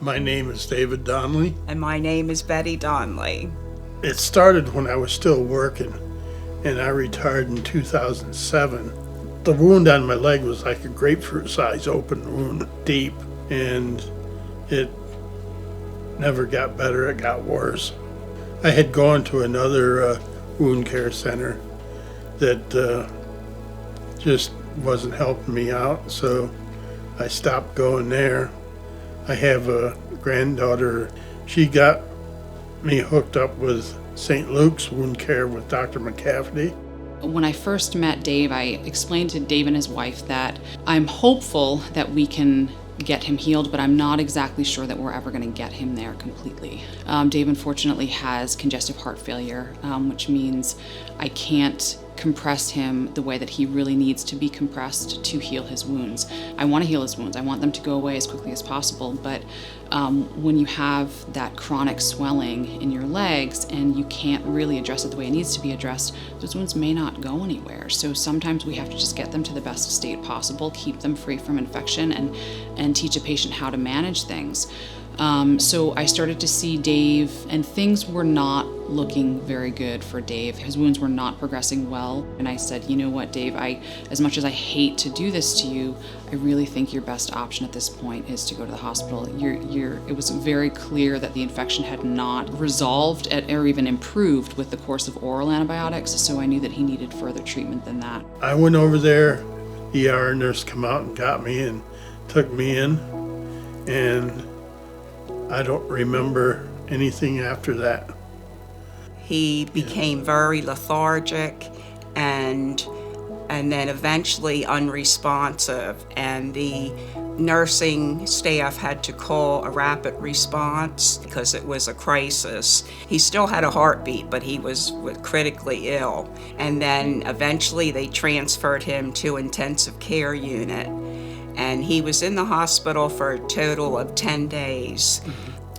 My name is David Donnelly. And my name is Betty Donnelly. It started when I was still working, and I retired in 2007. The wound on my leg was like a grapefruit-sized open wound, deep, and it never got better, it got worse. I had gone to another wound care center that just wasn't helping me out, so I stopped going there. I have a granddaughter. She got me hooked up with St. Luke's Wound Care with Dr. McCafferty. When I first met Dave, I explained to Dave and his wife that I'm hopeful that we can get him healed, but I'm not exactly sure that we're ever going to get him there completely. Dave unfortunately has congestive heart failure, which means I can't compress him the way that he really needs to be compressed to heal his wounds. I want to heal his wounds. I want them to go away as quickly as possible, but when you have that chronic swelling in your legs and you can't really address it the way it needs to be addressed, those wounds may not go anywhere. So sometimes we have to just get them to the best state possible, keep them free from infection, and teach a patient how to manage things. So I started to see Dave, and things were not looking very good for Dave. His wounds were not progressing well. And I said, you know what, Dave, as much as I hate to do this to you, I really think your best option at this point is to go to the hospital. It was very clear that the infection had not resolved or even improved with the course of oral antibiotics, so I knew that he needed further treatment than that. I went over there, ER nurse come out and got me and took me in, and I don't remember anything after that. He became very lethargic and then eventually unresponsive, and the nursing staff had to call a rapid response because it was a crisis. He still had a heartbeat, but he was critically ill. And then eventually they transferred him to intensive care unit, and he was in the hospital for a total of 10 days.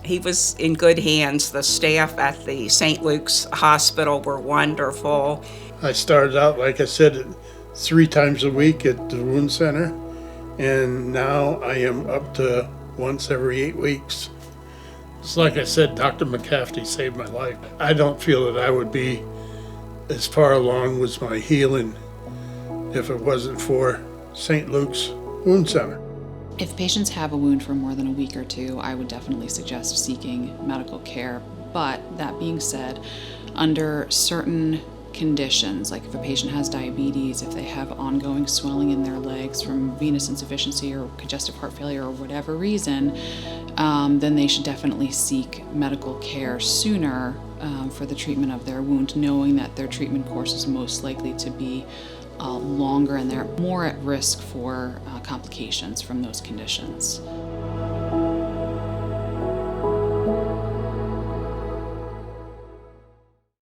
He was in good hands. The staff at the St. Luke's Hospital were wonderful. I started out, like I said, 3 times a week at the wound center, and now I am up to once every 8 weeks. It's like I said, Dr. McCafferty saved my life. I don't feel that I would be as far along with my healing if it wasn't for St. Luke's Wound Center. If patients have a wound for more than a week or 2, I would definitely suggest seeking medical care. But that being said, under certain conditions, like if a patient has diabetes, if they have ongoing swelling in their legs from venous insufficiency or congestive heart failure or whatever reason, then they should definitely seek medical care sooner for the treatment of their wound, knowing that their treatment course is most likely to be longer and they're more at risk for complications from those conditions.